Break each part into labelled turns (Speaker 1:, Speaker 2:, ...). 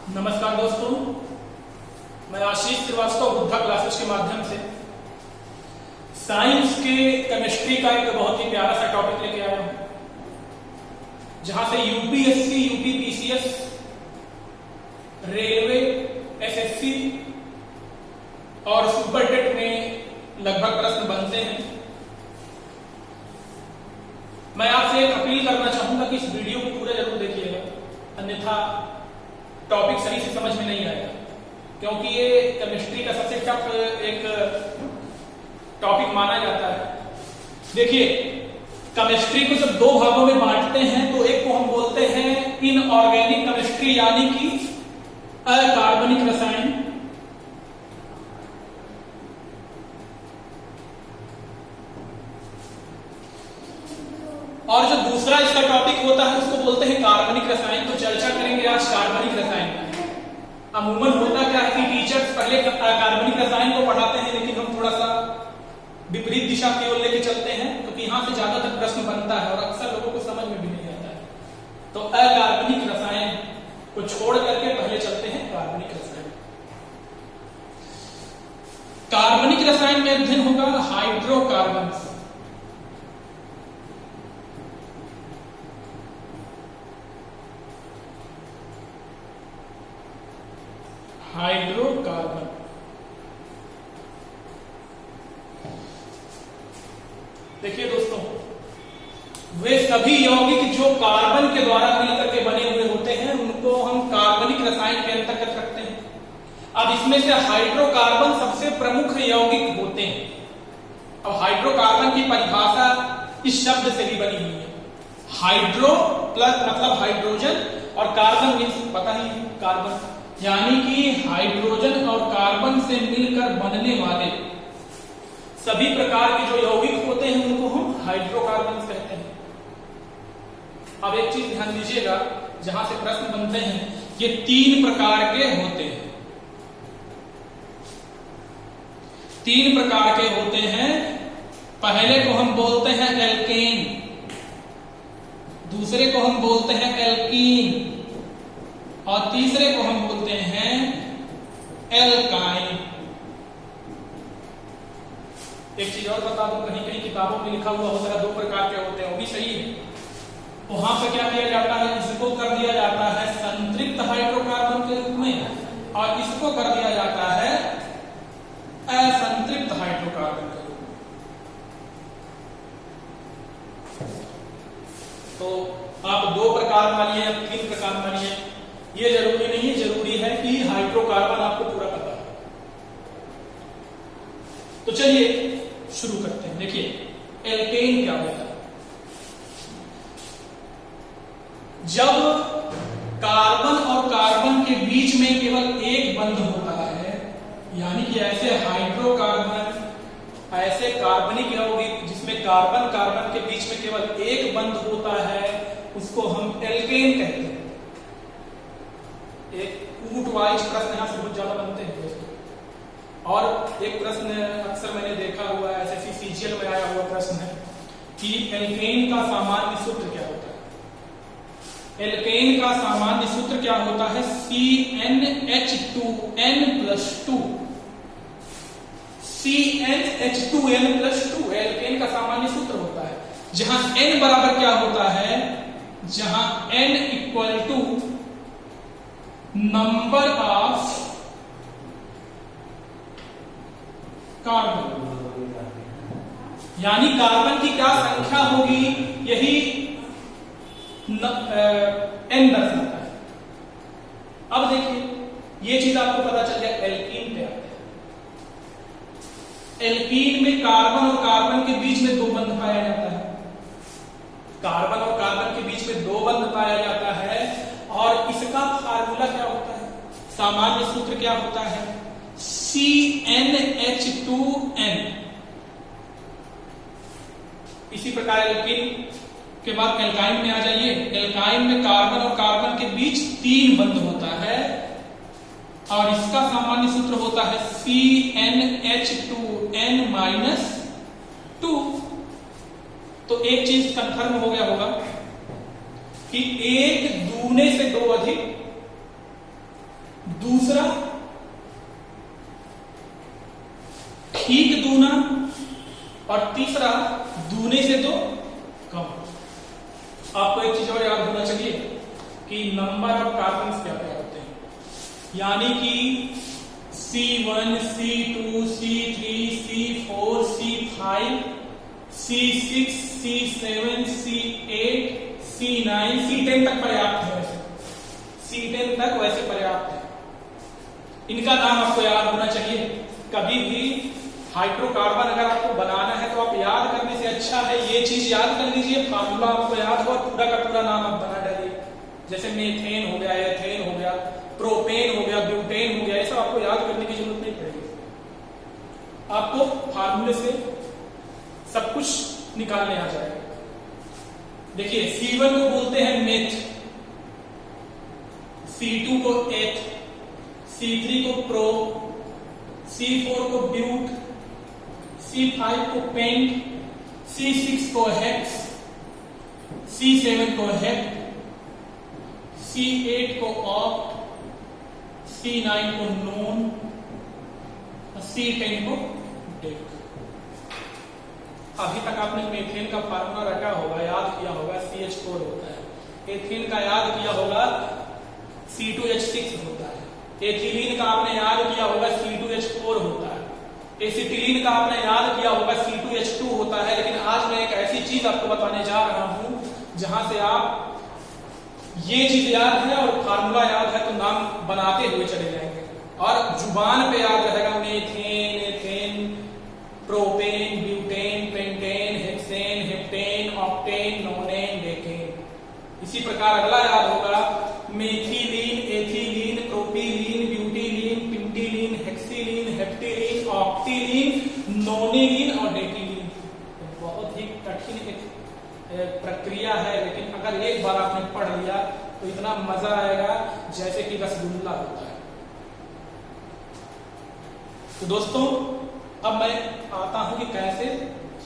Speaker 1: नमस्कार दोस्तों, मैं आशीष श्रीवास्तव बुद्धा क्लासेस के माध्यम से साइंस के केमिस्ट्री का एक बहुत ही प्यारा सा टॉपिक लेके आया हूं, जहां से यूपीएससी, यूपीपीसीएस, रेलवे, एसएससी और सुपरटेट में लगभग प्रश्न बनते हैं। मैं आपसे एक अपील करना चाहूंगा कि इस वीडियो को पूरा जरूर देखिएगा, अन्यथा टॉपिक सही से समझ में नहीं आएगा, क्योंकि ये केमिस्ट्री का सबसे टफ एक टॉपिक माना जाता है। देखिए, केमिस्ट्री को जब दो भागों में बांटते हैं तो एक को हम बोलते हैं इनऑर्गेनिक केमिस्ट्री, यानी कि अकार्बनिक रसायन, और जो दूसरा इसका टॉपिक होता है उसको बोलते हैं कार्बनिक रसायन। तो चर्चा करेंगे आज कार्बनिक रसायन। अमूमन होता क्या है कि टीचर्स पहले कार्बनिक रसायन को पढ़ाते हैं, लेकिन हम थोड़ा सा विपरीत दिशा की ओर लेके चलते हैं, क्योंकि यहां से ज्यादातर प्रश्न बनता है और अक्सर लोगों को समझ में भी नहीं आता है। तो अकार्बनिक रसायन को छोड़ करके पहले चलते हैं कार्बनिक रसायन। कार्बनिक रसायन में अध्ययन होगा हाइड्रोकार्बन। हाइड्रोकार्बन देखिए दोस्तों, वे सभी यौगिक जो कार्बन के द्वारा मिलकर के बने हुए होते हैं उनको हम कार्बनिक रसायन के अंतर्गत रखते हैं। अब इसमें से हाइड्रोकार्बन सबसे प्रमुख यौगिक होते हैं। अब हाइड्रोकार्बन की परिभाषा इस शब्द से भी बनी हुई है। हाइड्रो प्लस मतलब हाइड्रोजन और कार्बन मीन्स पता ही है कार्बन, यानी कि हाइड्रोजन और कार्बन से मिलकर बनने वाले सभी प्रकार के जो यौगिक होते हैं उनको हम हाइड्रोकार्बन कहते हैं। अब एक चीज ध्यान दीजिएगा, जहां से प्रश्न बनते हैं, ये तीन प्रकार के होते हैं। तीन प्रकार के होते हैं। पहले को हम बोलते हैं एल्केन, दूसरे को हम बोलते हैं एल्कीन, और तीसरे को हम बोलते हैं एल्काइन। एक चीज और बता दूं, कहीं कहीं किताबों में लिखा हुआ होता है दो प्रकार के होते हैं, वो भी सही है। वहां पे क्या किया जाता है, इसको कर दिया जाता है संतृप्त हाइड्रोकार्बन के रूप में, और इसको कर दिया जाता है असंतृप्त हाइड्रोकार्बन के रूप में। तो आप दो प्रकार मानिए या तीन प्रकार मानिए, ये जरूरी नहीं है, जरूरी है कि हाइड्रोकार्बन आपको पूरा पता है। तो चलिए शुरू करते हैं। देखिए, एल्केन क्या होता है। जब कार्बन और कार्बन के बीच में केवल एक बंध होता है, यानी कि ऐसे हाइड्रोकार्बन, ऐसे कार्बनिक यौगिक जिसमें कार्बन कार्बन के बीच में केवल एक बंध होता है, उसको हम एल्केन कहते हैं। एक कूट वाइज प्रश्न यहां से बहुत ज्यादा बनते हैं दोस्तों। और एक प्रश्न अक्सर मैंने देखा हुआ है, एसएससी सीजीएल में आया हुआ प्रश्न है कि एल्केन का सामान्य सूत्र क्या होता है। एल्केन का सामान्य सूत्र क्या होता है, CnH2n+2। CnH2n+2 एल्केन का सामान्य सूत्र होता है, जहां n बराबर क्या होता है, जहां n equal to number of carbon, यानी कार्बन की क्या संख्या होगी, यही n दर्शाता है। अब देखिए, ये चीज आपको पता चल गया एल्कीन क्या है। एल्कीन में कार्बन और कार्बन के बीच में दो बंध पाया जाता है। कार्बन और कार्बन के बीच में दो बंध पाया जाता है, और इसका फार्मूला क्या होता है, सामान्य सूत्र क्या होता है, CnH2n। इसी प्रकार एल्कीन के बाद एल्काइन में आ जाइए। एल्काइन में कार्बन और कार्बन के बीच तीन बंध होता है, और इसका सामान्य सूत्र होता है CnH2n-2। तो एक चीज कंफर्म हो गया होगा कि एक दूने से दो अधिक दूसरा ठीक दूना, और तीसरा दूने से तो कम। आपको एक चीज और याद होना चाहिए कि नंबर ऑफ कार्बन क्या क्या होते हैं, यानी कि C1, C2, C3, C4, C5, C6, C7, C8, C9, C10 तक पर्याप्त है। वैसे C10 तक वैसे पर्याप्त है। इनका नाम आपको याद होना चाहिए। कभी भी हाइड्रोकार्बन अगर आपको बनाना है तो आप याद करने से अच्छा है ये चीज याद कर लीजिए, फार्मूला आपको याद हो और पूरा का पूरा नाम आप बना डालिए। जैसे मेथेन हो गया, एथेन हो गया, प्रोपेन हो गया, ब्यूटेन हो गया, ऐसा आपको याद करने की जरूरत नहीं पड़ेगी। आपको फार्मूले से सब कुछ निकालने आ जाएगा। देखिए C1 को बोलते हैं मेथ, C2 को एथ, C3 को प्रो, C4 को ब्यूट, C5 को पेंट, C6 को हेक्स, C7 को हेप्ट, C8 को ऑक्ट, C9 को नोन, C10 को डेक। अभी तक आपने मेथेन का फार्मूला रखा होगा, याद किया होगा, CH4 होता है। एथेन का याद किया होगा, C2H6 होता है। एथिलीन का आपने याद किया होगा, C2H4 होता है। एसिटिलीन का आपने याद किया होगा, C2H2 होता है। लेकिन आज मैं एक ऐसी चीज आपको बताने जा रहा हूं जहां से आप ये चीज याद है और फार्मूला याद है तो नाम बनाते हुए चले जाएंगे और जुबान पे याद रहेगा। Methane, ethane, propane, butane, pentane, hexane, heptane, octane, नोनेन, decane. इसी प्रकार अगला याद होगा मेथिलीन, एथिलीन, प्रोपिलीन, ब्यूटिलीन, पिंटिलीन, हेक्सिलीन, हेप्टिलीन, ऑक्टिलीन, नोनिलीन और डेटिलीन। बहुत ही कठिन एक प्रक्रिया है, लेकिन अगर एक बार आपने पढ़ लिया तो इतना मजा आएगा जैसे कि रसगुल्ला होता है। तो दोस्तों अब मैं आता हूं कि कैसे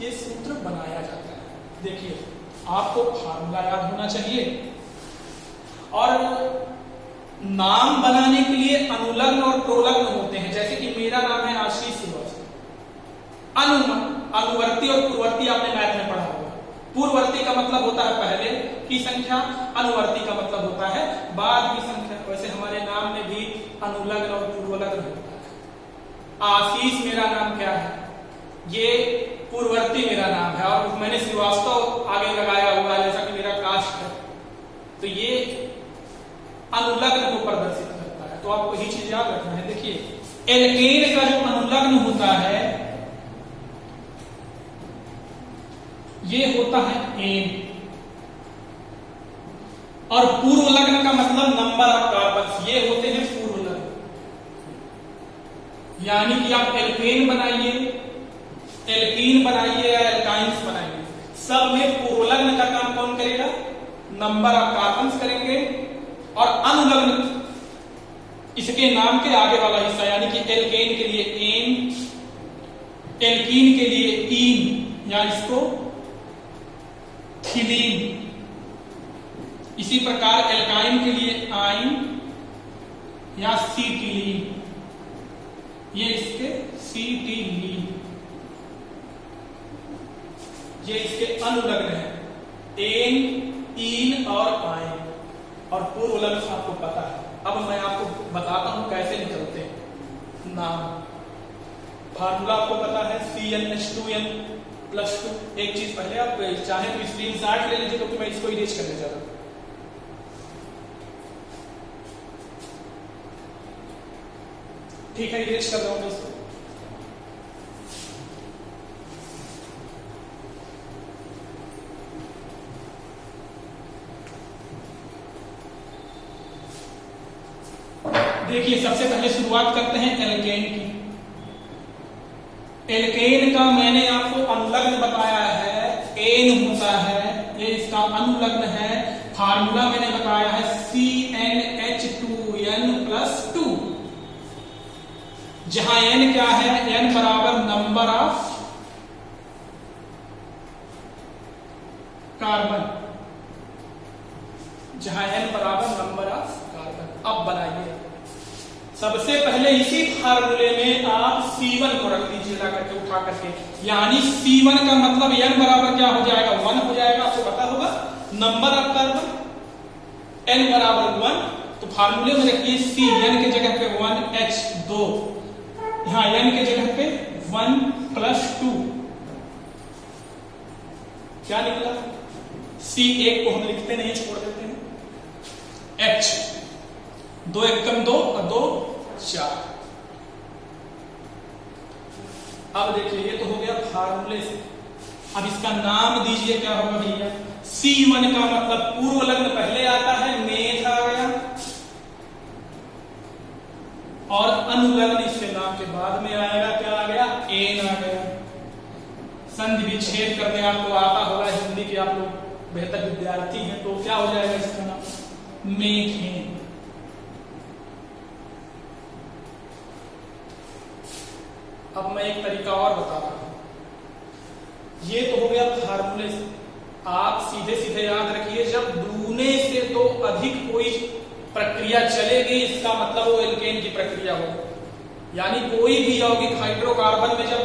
Speaker 1: ये सूत्र बनाया जाता है। देखिए आपको फार्मूला याद होना चाहिए और नाम बनाने के लिए अनुलग्न और प्रोलग्न होते हैं। जैसे कि मेरा नाम है आशीष श्रीवास्तव। अनुवर्ती और पूर्ववर्ती आपने मैथ में पढ़ा होगा। पूर्ववर्ती का मतलब होता है पहले की संख्या, अनुवर्ती का मतलब होता है बाद की संख्या। वैसे हमारे नाम में भी अनुलग्न और पूर्वलग्न होता है। आशीष मेरा नाम क्या है, ये पूर्ववर्ती मेरा नाम है और मैंने श्रीवास्तव आगे लगाया हुआ है जैसा कि मेरा कास्ट है, तो ये अनुलग्न को प्रदर्शित करता है। तो आपको यही चीज याद रखना है। देखिए एल्केन का जो अनुलग्न होता है ये होता है एन और पूर्वलग्न का मतलब नंबर ऑफ कार्बन, ये होते हैं पूर्वलग्न। यानी कि आप एल्केन बनाइए, एल्कीन बनाइए या एल्काइंस बनाइए, सब में पूर्वलग्न का काम कौन करेगा, नंबर ऑफ कार्बन करेंगे। और अनुलग्न इसके नाम के आगे वाला हिस्सा, यानी कि एल्केन के लिए एन, एल्कीन के लिए ईन या इसको थिलीन, इसी प्रकार एल्काइन के लिए आइन या सीटिलीन, ये इसके सीटिलीन, ये इसके अनुलग्न है एन, ईन और आइन। और पूर्वलग्न आपको पता है। अब मैं आपको बताता हूं कैसे निकलते हैं नाम। फार्मूला आपको पता है CnH2n+2। एक चीज पहले आप चाहे तो स्क्रीनशॉट ले लीजिए क्योंकि मैं इसको इरेज करने जा रहा हूं। ठीक है, इरेज कर रहा हूं दोस्तों। देखिए सबसे पहले शुरुआत करते हैं एल्केन की। एल्केन का मैंने आपको अनुलग्न बताया है, एन होता है, ये इसका अनुलग्न है। फार्मूला मैंने बताया है CnH2n+2, जहां n क्या है, n बराबर नंबर ऑफ कार्बन, जहां n बराबर नंबर ऑफ कार्बन। अब बनाइए सबसे पहले इसी फार्मूले में आप C1 को रख दीजिएगा करके उठा करके, यानी C1 का मतलब n बराबर क्या हो जाएगा 1 हो जाएगा। आपको पता होगा नंबर ऑफ कार्बन n बराबर 1, तो फार्मूले में रखिए C, n के जगह पे 1 H2, यहाँ n के जगह पे 1 + 2, क्या निकला C1 को हम लिखते नहीं, छोड़ देते हैं, H 2 × 2 और 2 4। अब देखिए ये तो हो गया फार्मूले से। अब इसका नाम दीजिए, क्या होगा भैया, C1 का मतलब पूर्व लग्न पहले आता है, मेष आ गया, और अनुलग्न इसके नाम के बाद में आएगा, क्या आ गया, एन आ गया। संधि विच्छेद करने आपको आता होगा, हिंदी के आप लोग बेहतर विद्यार्थी हैं, तो क्या हो जाएगा इसका नाम, मेथेन। अब मैं एक तरीका और बता रहा हूं, ये तो हो गया फार्मूले से। आप सीधे सीधे याद रखिए, जब दूने से तो अधिक कोई प्रक्रिया चलेगी, इसका मतलब वो एल्केन की प्रक्रिया हो। यानी कोई भी यौगिक हाइड्रोकार्बन में जब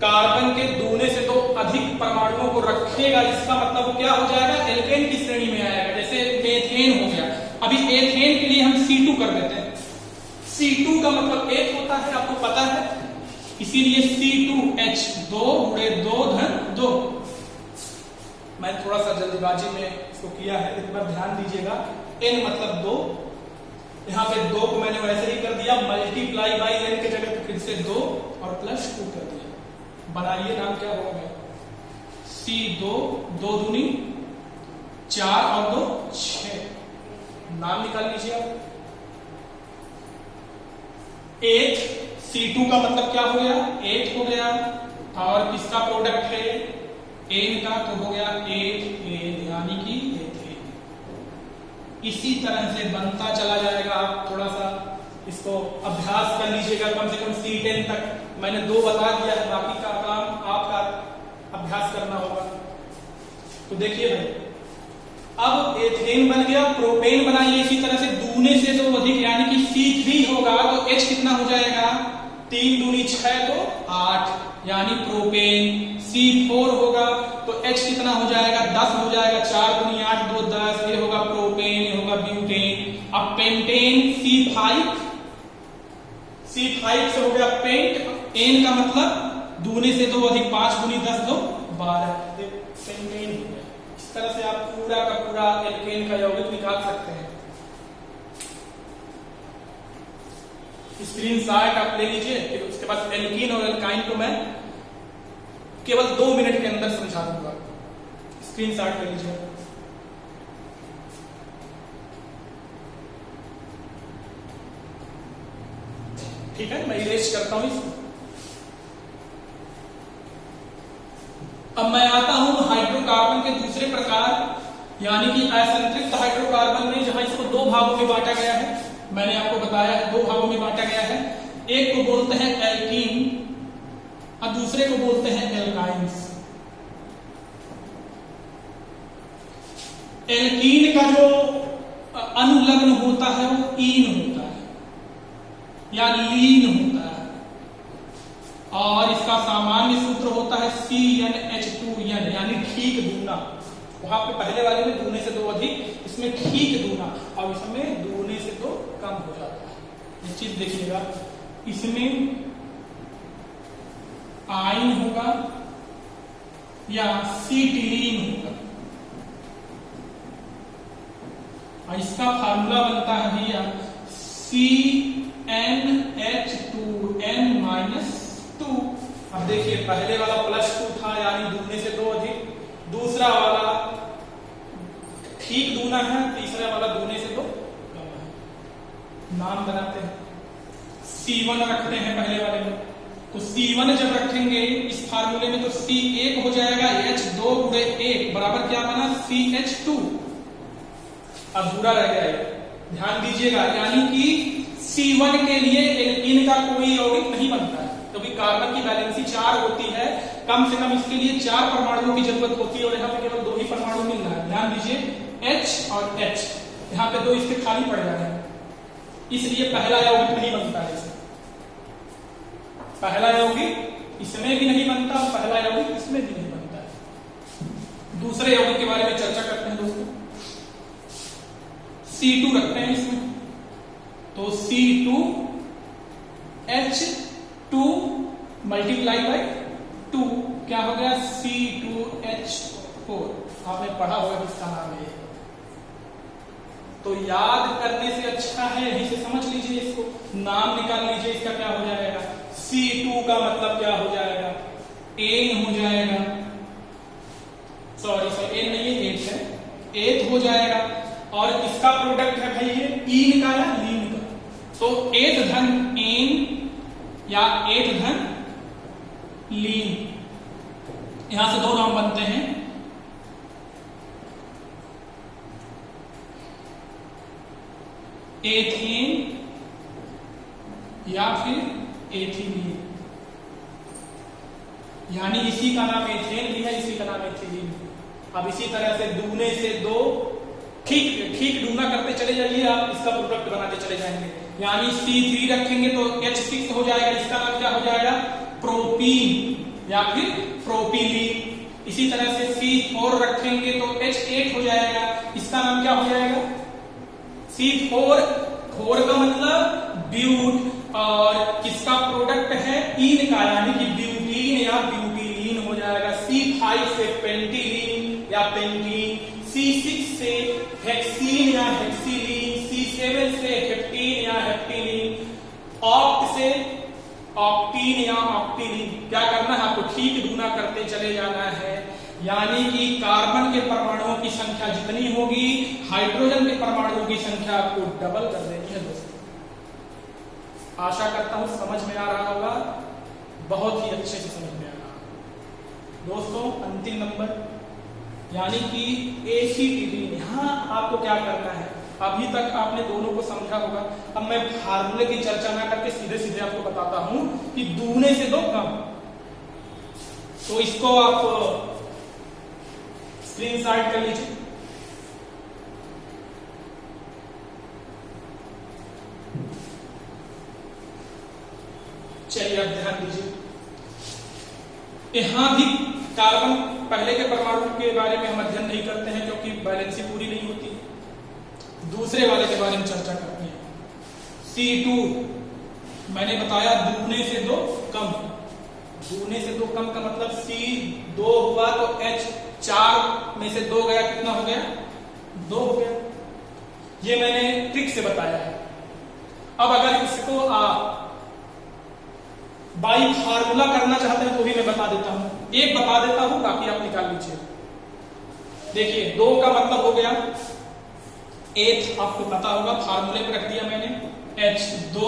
Speaker 1: कार्बन के दूने से तो अधिक परमाणुओं को रखेगा, इसका मतलब वो क्या हो जाएगा, एल्केन की श्रेणी में आएगा। जैसे मेथेन हो गया, अभी एथेन के लिए हम C2 कर देते हैं। C2 का मतलब एक होता है, आपको पता है, इसीलिए C2H2 × 2 + 2। मैं थोड़ा सा जल्दबाजी में इसको किया है, एक बार ध्यान दीजिएगा। n मतलब 2, यहाँ पे 2 को मैंने वैसे ही कर दिया, मल्टीप्लाई बाई n के जगह पे फिर से 2 और +2 कर दिया। बनाइए, नाम क्या होगा, C2 2 दूनी 4 और 2 6, नाम निकाल लीजिए आप। 8 C2 का मतलब क्या हो गया, 8 हो गया, और किसका प्रोडक्ट है, एन का, तो हो गया 8 यानी कि एथेन। इसी तरह से बनता चला जाएगा। आप थोड़ा सा इसको अभ्यास कर लीजिएगा, कम से कम C10 तक। मैंने 2 बता दिया है, बाकी का काम आपका अभ्यास करना होगा। तो देखिए भाई, अब एथेन बन गया, प्रोपेन बनाइए इसी तरह से, दूने से तो अधिक, यानी कि C3 होगा तो H कितना हो जाएगा, 3 दूनी 6 तो 8, यानी प्रोपेन। C4 होगा तो H कितना हो जाएगा, 10 हो जाएगा, 4 दूनी 8 2 10, ये होगा प्रोपेन, ये होगा ब्यूटेन। अब पेंटेन C5 से हो गया पेंट, एन का मतलब दूने से तो अधिक, 5 दूनी 10 2 12, पेंटेन हो गया। इस तरह से आप पूरा का पूरा एल्केन का यौगिक निकाल सकते हैं। स्क्रीनशॉट आप ले लीजिए, फिर उसके बाद एल्कीन और एल्काइन को मैं केवल 2 मिनट के अंदर समझा दूंगा। स्क्रीनशॉट ले लीजिए। ठीक है, मैं इरेज करता हूं इसको। अब मैं आता हूं हाइड्रोकार्बन के दूसरे प्रकार, यानी कि असंतृप्त हाइड्रोकार्बन में, जहां इसको 2 भागों में बांटा गया है। मैंने आपको बताया 2 भागों में बांटा गया है। एक को बोलते हैं एल्कीन और दूसरे को बोलते हैं एल्काइंस। एल्कीन का जो अनुलग्न होता है वो ईन होता है या लीन होता है, और इसका सामान्य सूत्र होता है CnH2n, यानी ठीक दूना। वहां पे पहले वाले में दूने से 2 अधिक, इसमें ठीक दूना, और इसमें दूने से 2 कम हो जाता है। ये चीज देखिएगा, इसमें आइन होगा या सीटिलीन होगा, और इसका फार्मूला बनता है भैया CnH2n-2। अब देखिए, पहले वाला +2 था, यानी दूने से 2 अधिक, दूसरा वाला ठीक दूना है, तीसरा वाला दूने से 2 कम है। नाम बनाते हैं, C1 रखते हैं पहले वाले में, तो C1 जब रखेंगे इस फार्मूले में तो C1 हो जाएगा H2 × 1 बराबर क्या बना, CH2। अधूरा रह गया है, ध्यान दीजिएगा, यानी कि C1 के लिए एल्कीन का कोई यौगिक नहीं बनता है, क्योंकि कार्बन की वैलेंसी 4 होती है, कम से कम इसके लिए 4 परमाणुओं की जरूरत होती है, और यहाँ पे केवल 2 ही परमाणु मिल रहा है। ध्यान दीजिए, H और H, यहाँ पे 2 इसके खाली पड़ जा रहे हैं। इसलिए पहला यौगिक नहीं बनता है इसमें। पहला यौगिक इसमें भी नहीं बनता, पहला यौगिक इसमें भी नहीं बनता है। दूसरे यौगिक के बारे में चर्चा करते हैं दोस्तों। C2 रखते हैं इसमें, तो C2H2 मल्टीप्लाई बाय 2 क्या हो गया, C2H4। आपने पढ़ा होगा किसका नाम है, तो याद करने से अच्छा है यहीं से समझ लीजिए, इसको नाम निकाल लीजिए, इसका क्या हो जाएगा, C2 का मतलब क्या हो जाएगा, एन हो जाएगा, सॉरी एन नहीं है, एथ है, एथ हो जाएगा। और इसका प्रोडक्ट है भाई ये ईन का या लीन का, तो एथ धन एन या एथ धन लीन, यहां से दो नाम बनते हैं, एथेन या फिर एथिलीन, यानी इसी का नाम एथेन भी है, इसी का नाम एथिलीन। अब इसी तरह से दूने से दो, ठीक ठीक दूना करते चले जाइए, आप इसका प्रोडक्ट बनाते चले जाएंगे, यानी C3 रखेंगे तो H6 हो जाएगा, इसका नाम क्या हो जाएगा, प्रोपीन या फिर प्रोपिलीन। इसी तरह से C4 रखेंगे तो H8 हो जाएगा, इसका नाम क्या हो जाएगा, C4, 4 का मतलब ब्यूट, और किसका प्रोडक्ट है, ईन का, यानी कि ब्यूटीन या ब्यूटीलीन हो जाएगा। C5 से पेंटिलीन या पेंटीन, C6 से हेक्सीन या हेक्सीलीन, C7 से हेप्टीन या हेप्टीलीन, ऑक्ट से ऑक्टीन या ऑक्टीलीन। क्या करना है आपको, ठीक दूना करते चले जाना है, यानी कि कार्बन के परमाणुओं की संख्या जितनी होगी, हाइड्रोजन के परमाणुओं की संख्या आपको डबल कर देनी है दोस्तों। आशा करता हूं समझ में आ रहा होगा, बहुत ही अच्छे से समझ में आ रहा दोस्तों। अंतिम नंबर यानी कि एसिटिलीन, यहां आपको क्या करना है, अभी तक आपने दोनों को समझा होगा, अब मैं फार्मूले की चर्चा ना करके सीधे सीधे आपको बताता हूं कि दूने से दो कम, तो इसको आप स्क्रीनशॉट कर लीजिए। चलिए अब ध्यान दीजिए, यहां भी कार्बन पहले के परमाणु के बारे में हम अध्ययन नहीं करते हैं क्योंकि बैलेंसी पूरी नहीं होती है। दूसरे वाले के बारे में चर्चा करते हैं। C2 मैंने बताया दूने से दो कम, दूने से दो कम का मतलब C2 हुआ तो H4 में से 2 गया, कितना हो गया, 2 हो गया। ये मैंने ट्रिक से बताया है। अब अगर इसको आप बाई फार्मूला करना चाहते हैं तो भी मैं बता देता हूं, एक बता देता हूं, बाकी आप निकाल लीजिए। देखिए 2 का मतलब हो गया एथ, आपको पता होगा, फार्मूले पे रख दिया मैंने, H2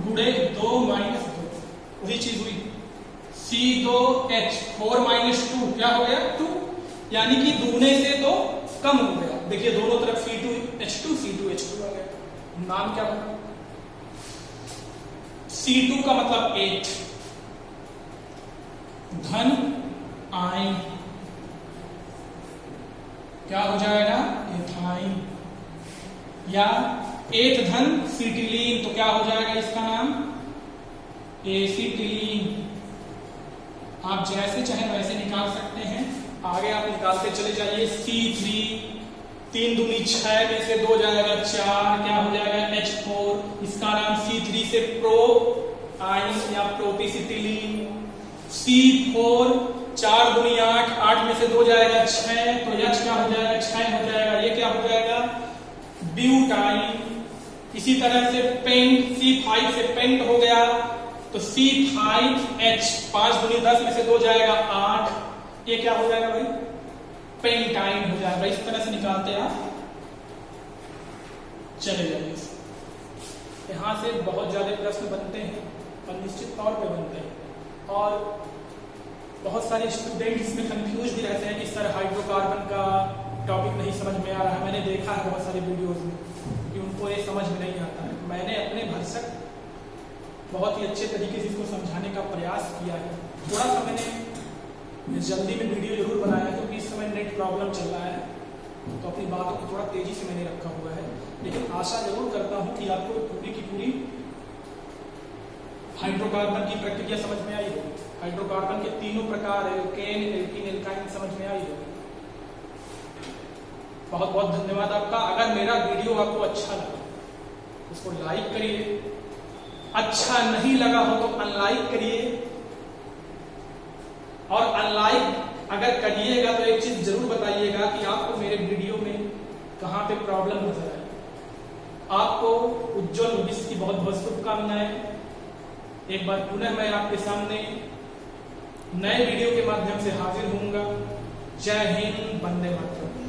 Speaker 1: गुणे 2 माइनस 2, वही चीज हुई। C2H4 माइनस 2 क्या हो गया, 2, यानी कि दूने से तो कम हो गया। देखिए दोनों तरफ C2H2 C2H2 आ गया, नाम क्या बना, C2 का मतलब 8 धन आइन, क्या हो जाएगा, एथाइन, या 8 धन सिटिलीन, तो क्या हो जाएगा इसका नाम, एसिटिलीन। आप जैसे चाहे वैसे निकाल सकते हैं, आगे आप निकालते चले जाइए। C3 3 दूनी 6 में से 2 जाएगा 4, क्या हो जाएगा, H4, इसका नाम C3 से प्रो आइन या प्रोपिसिटिलीन। C4 4 दूनी 8, 8 में से 2 जाएगा 6, तो H क्या हो जाएगा, 6 हो जाएगा, ये क्या हो जाएगा, ब्यूटाइन। इसी तरह से पेंट, C5 से पेंट हो गया, तो C5H 5 दूनी 10 में से 2 जाएगा 8, ये क्या हो जाएगा भाई, पेंटाइन हो जाएगा। इस तरह से निकालते आप चले जाइए। यहां से बहुत ज्यादा प्रश्न बनते हैं और निश्चित तौर पे बनते हैं, और बहुत सारे स्टूडेंट इसमें कंफ्यूज भी रहते हैं कि सर हाइड्रोकार्बन का टॉपिक नहीं समझ में आ रहा है। मैंने देखा है बहुत सारे वीडियोस में कि उनको ये समझ में नहीं आता है। मैंने अपने भरसक बहुत ही अच्छे तरीके से इसको समझाने का प्रयास किया है। थोड़ा सा मैंने जल्दी में वीडियो जरूर बनाया क्योंकि इस समय नेट प्रॉब्लम चल रहा है, तो अपनी बातों को थोड़ा तेजी से मैंने रखा हुआ है, लेकिन आशा जरूर करता हूं कि आपको पूरी की पूरी हाइड्रोकार्बन की प्रक्रिया समझ में आई होगी। हाइड्रोकार्बन के तीनों प्रकार, एल्केन, एल्कीन, एल्काइन, समझ में आई होगी। बहुत बहुत धन्यवाद आपका। अगर मेरा वीडियो आपको अच्छा लगा उसको लाइक करिए, अच्छा नहीं लगा हो तो अनलाइक करिए, और अनलाइक अगर करिएगा तो एक चीज जरूर बताइएगा कि आपको मेरे वीडियो में कहां पे प्रॉब्लम नजर आई। आपको उज्जवल भविष्य की बहुत बहुत शुभकामनाएं। एक बार पुनः मैं आपके सामने नए वीडियो के माध्यम से हाजिर होऊंगा। जय हिंद, वंदे मातरम।